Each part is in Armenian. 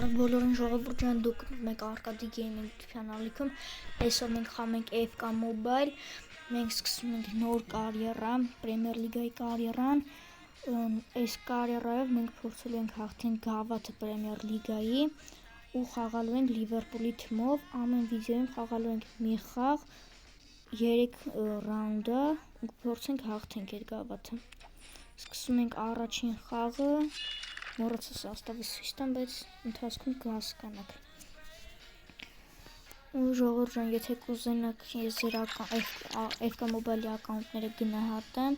Բոլորին ժողովուրդ ջան, դուք մեկ Arkady Gaming kanaliքում այսօր մենք խաղում ենք AFK Mobile, մենք սկսում ենք նոր կարիերա, Premier League-ի կարիերան, այս կարիերայով մենք փորձելու ենք հաղթել Գավաթը Premier League-ի ու խաղալու ենք Liverpool-ի թիմով, ամեն վիդեոյում խաղալու ենք մի խաղ, 3 ռաունդը ու փորձենք հաղթենք այդ Գավաթը։ Սկսում ենք առաջին խաղը, մոռացա սաստավը ցույց տամ, բայց ընթացքում կհասկանաք։ Ու ժողովուրդ ջան, եթե կուզենաք ես ձեր AFK Mobile-ի ակաունտները գնահատեմ,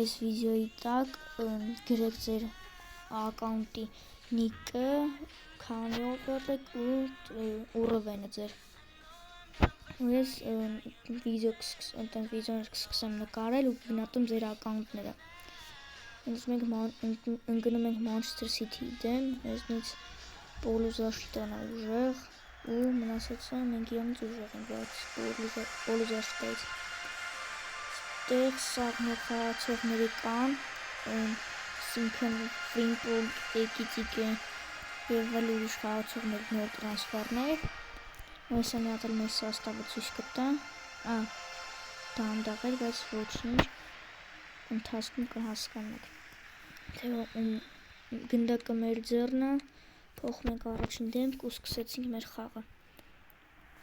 այս վիդեոյի տակ գրեք ձեր ակաունտի նիկը, քանի օվեր եք ու ռվենը ձեր։ Ու ես վիդեոներ կսկսեմ նկարել ու գնահատեմ ձեր ակաունտները։ Մենք ընկնում ենք Manchester City-ի դեմ, մեզնից Պոլուզաշտան է ուժեղ ու մնացածը մենք իրանից ուժեղ ենք, բայց Պոլուզաշտայից։ Ստեղ սաղմող խաղացողների կան, Սինքեն, Ֆրինպոլդ, Էկիտիկը և այլ ուրիշ խաղացողներ նոր տրանսֆերներ։ Այս է մի հատ էլ մեր սաստավը ցույց կտա, դա անդաղ էր, բայց ոչինչ, ընթացքում կհասկանաք։ Գնդակը մեր ձեռն է, փոխում ենք առաջին դեմք ու սկսեցինք մեր խաղը։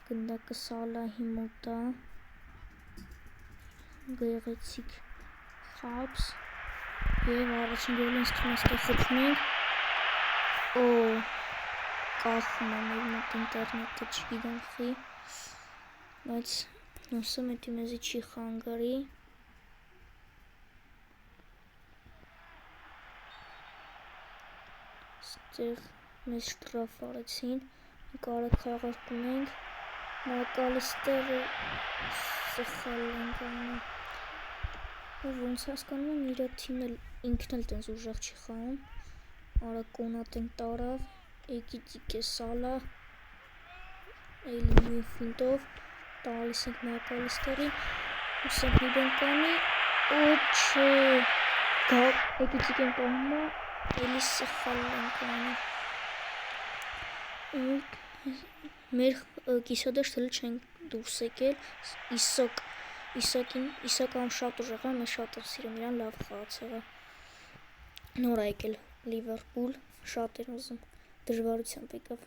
Գնդակը Սալահի մոտ է, գեղեցիկ խաբս և առաջին գոլը ինձ թվում է ստեղ խփում ենք, կախում է մեր մոտ ինտերնետը, չգիտեմ խի, բայց նոսը մետի մեզի չի խանգարի։ Ստեղ մեզ շտրաֆ արեցին, մենք արագ խաղարկում ենք, Մակալիստերը սխալ ենք անում, ոնց հասկանում եմ իր թիմն ինքն էլ տենց ուժեղ չի խաղում, արագ Կոնատեն տարավ, Էկիտիկը Սալահ, էլի մի ֆինտով, տալիս ենք Մակալիստերին, ուսենք մի բան կանի, չէ, Էկիտիկեն պահում է, էլի սխալ ենք անում, մեր կիսադաշտ հլը չենք դուրս եկել, Իսական շատ ուժեղ է, մեզ շատ եմ սիրում իրան, լավ խաղացող է, նոր է եկել Liverpool, շատ էր ուզում, դժվարությամբ եկավ,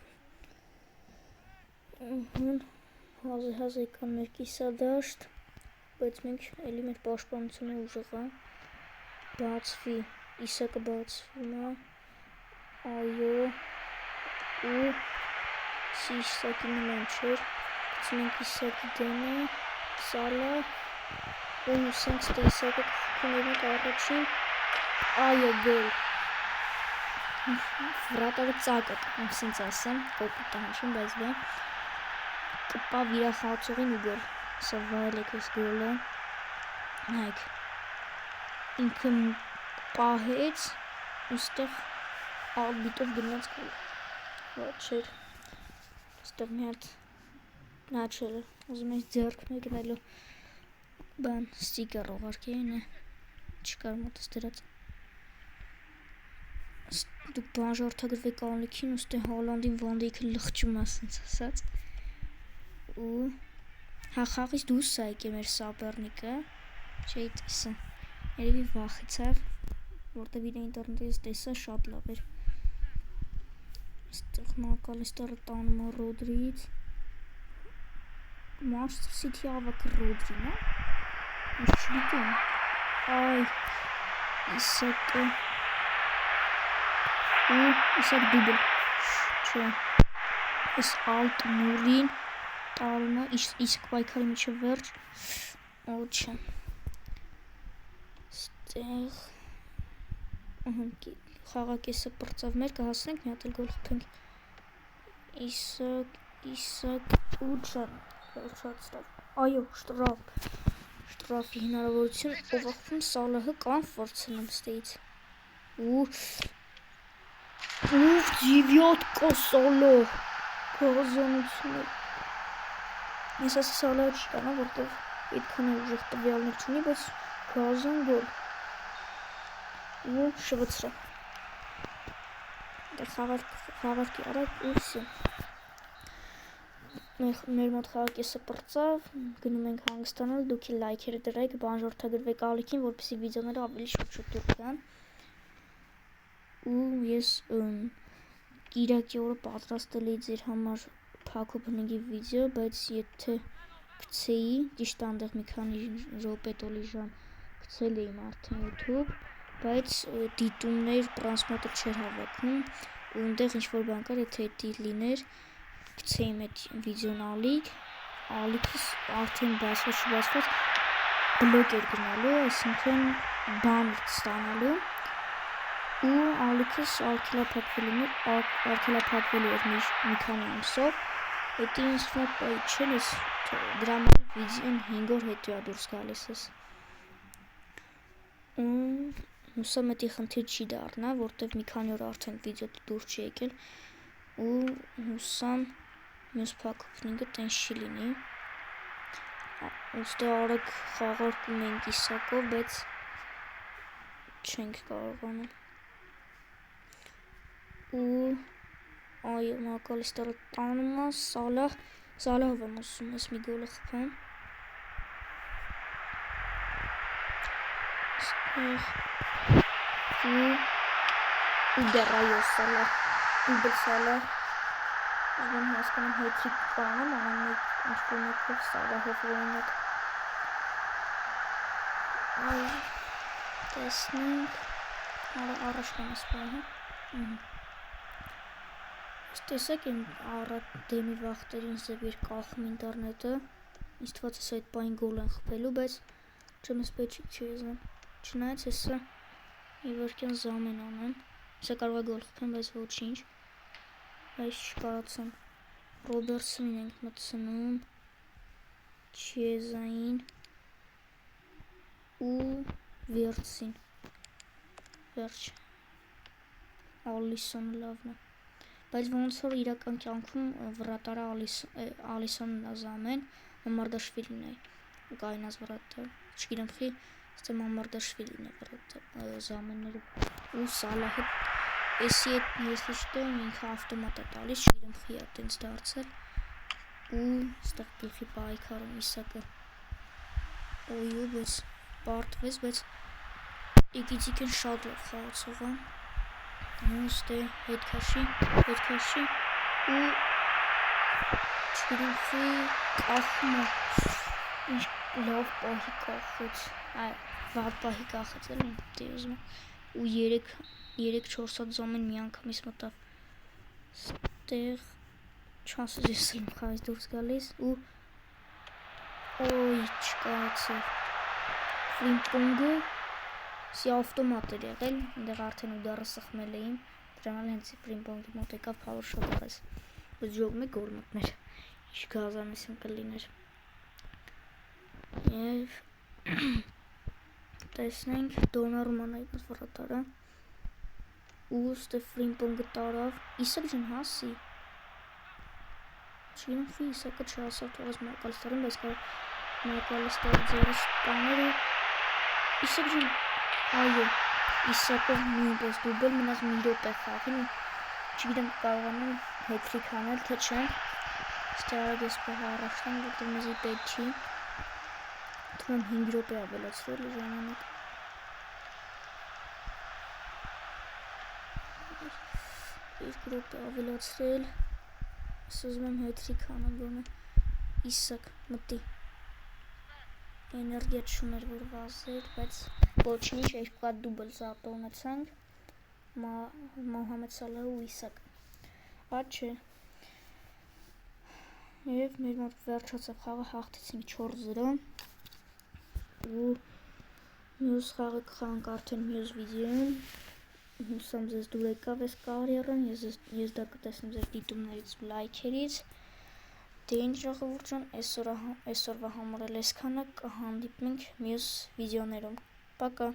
հազը եկան մեր կիսադաշտ, բայց մենք էլի մեր պաշտպանությունը ուժեղ է, բացվի, Իսակը բացվում է, այո, ու Իսակի նման չէր, գցում ենք Իսակի դեմը, Սալահ, ու ուսենք ստե Իսակը կխփում ենք առաջին, այո, գոլ, վրատարը ծակը կպում, սենց ասեմ, կոպիտ է հնչում, բայց բա, կպավ իրա խաղացողին ու գոլ, սա վայել եք ես գոլը, նայք, ինքը պահեց, ուստեղ ալբիտով գնաց գոլ, ոչ էր, ստեղ մի հատ նաչել է, ուզում ես ձերք մեկնելու, բան, ստիկեր ողարքի են է, չկար մոտս դրած, դուք բանժորդագրվեք ալիքին, ուստեղ Հոլանդին Վանդեյքը լղջում է սենց ասած, ու խաղից դուրս է եկել մեր սապերնիկը, չէի տեսա, երևի վախեցավ, որտև իր ինտերնետից տեսա շատ լավ էր, ստեղ Մակալիստերը տանում է Ռոդրիից, Manchester City-ի ավակը Ռոդրին է, ես չգիտեմ, այ, Իսակը, ու Իսակ դուբլ, չէ, ես ալտ նուրին, տարում է, Իսակ պայքարի միջև վերջ, ոչը, ստեղ, խաղակեսը պրծավ մեր, կհասնենք մի հատ էլ գոլ խփենք, Իսակ, ու շատ ստրավ, այո, շտրաֆի հնարավորություն, ով ախպում Սալահը կան վրցնում ստեից, ու ձիվյատկա Սալահ, գազանություն է, ես ասի Սալահը չի կանա, որտև այդքան ուժեղ տվյալներ չունի, բայց գազան գոլ, ու շվցրա, խաղարկի արեք ու վсё։ Մեր մոտ խաղակեսը պրծավ, գնում ենք հանգստանալ, դուք էլ լայքերը դրեք, բանջորդագրվեք ալիքին, որպեսզի վիդեոները ավելի շուտ գան։ Ու ես Կիրակի օրը պատրաստել էի ձեր համար փակ ու բնիկի վիդեո, բայց եթե գցեի, ճիշտ այնտեղ մի քանի րոպե տոլի ժամ գցել էի արդեն YouTube, բայց դիտումներ պրանսմոտը չէր հավաքում, ու այնտեղ ինչ-որ բան կար, եթե դա լիներ, գցեիմ այդ վիդեոն ալիքս արդեն բացված բլոկ էր գնալու, այսինքն բան ստանալու, ու ալիքս արգելափակվելու էր մի քանի ամսով, դա ինձ մոտ պայ չէր, դրա համար վիդեոն 5 օր հետո է դուրս գալիս ես։ Հուսամ էդի խնդիր չի դառնա, որտեվ մի քանի օր արդեն վիդեո դուրս չի եկել, ու հուսամ մյուս փակուպնիկը տենց չի լինի։ Ուստի արագ խաղարկում ենք Իսակով, բայց չենք կարողանում։ Ու այո, Մակալիստերը տանում է, Սալահով եմ ասում, ես մի գոլը խփեմ։ Ու դեռ այո, Սալահ, դուբլ Սալահ, ուզում հասկանում հետրիկ կանեմ, անեմ ինչ-որ մեկով Սալահով օրինակ։ Այո, տեսնենք, առաջ կամ ասպահը։ Տեսեք եմ դեմի վաղտերին զև երբ կախում ինտերնետը, ինձ թված ես այդ պային գոլ են խփելու, բայց չեմ ես պետք չի եզան, չնայած հեսա մի վարկյան զամեն անեմ, հեսա կարող է գոլ խփեմ, բայց ոչինչ, բայց չկարացեմ, Ռոբերտսոնին ենք մտցնում, Չիեզային ու Վերցին, վերջ, Ալիսոնը լավն է, բայց ոնց որ իրական կյանքում վրատարը Ալիսոնն է զամեն, Մամարդաշվիլին է կայնած վրատար, չգիտեմ խի, ստեմ Մամարդաշվիլին է զամենները, ու Սալահը, էսի էտ եսլի չտո ինքը ավտոմատ է տալիս, չգիտեմ խի է տենց դարձել, ու ստեղ գլխի պայքարում Իսակը, օյու, բայց պարտվեց, բայց Իգիցիկ են շատ լավ խաղացող է, ուստե հետքաշի, ու չգիտեմ խի կախում է, ինչ լավ պահի կախեց, վատ պահի կախեց էլ են դեզում ու 3-4 հատ զոմեն մի անգամից մտավ ստեղ չասыз ես եմ խայս դուրս գալիս ու ոյ չկացել ֆրիմպոնգը սի ավտոմատ էր եղել, ընդեղ արդեն ուդարը սխմել էին, դրանալ հենց ֆրիմպոնգի մոտ եկավ պավոր շոտ արես, բայց ժողում է գոլ մտներ, ինչ գազանեսին կլիներ, և տեսնենք Դոնարուման այդպես վրատարը, ու ստե ֆրիմպոնգը տարավ, Իսակ ջան հասի, չգիտեմ խի Իսակը չհասավ թողած Մակալիստերին, բայց կար Մակալիստերը ձերս տաներ ու Իսակ ջան, այո, Իսակը նույնպես դուբել մնաց մի րոպե խաղին ու չգիտեմ կարողանում հետրիկ անել, թե չէ, ստե արագ ես պահը առաջտան, որտեղ մեզի պետք չի, թվում 5 րոպե ավելացրել ժամանակ, 2 րոպե ավելացրել, ես ուզում եմ հետրիկ անեմ, գոնե Իսակ մտի, էներգիա չուներ որ վազեր, բայց ոչինչ, երկու հատ դուբլ զարտը ունեցանք, Մոհամեդ Սալահը ու Իսակ, այդ չէ, և մեր մոտ վերջացավ խաղը հաղթեցինք 4-0, ու մյուս խաղը կխաղանք արդեն մյուս վիդեոյում, հուսամ ձեզ դուր եկավ ես կարիերան, ես դա կտեսնեմ ձեր դիտումներից ու լայքերից, դե ինչ ժողովուրդ ջան, այսօրվա համար էլ այսքանը, կհանդիպենք մյուս վիդեոներում, պակա։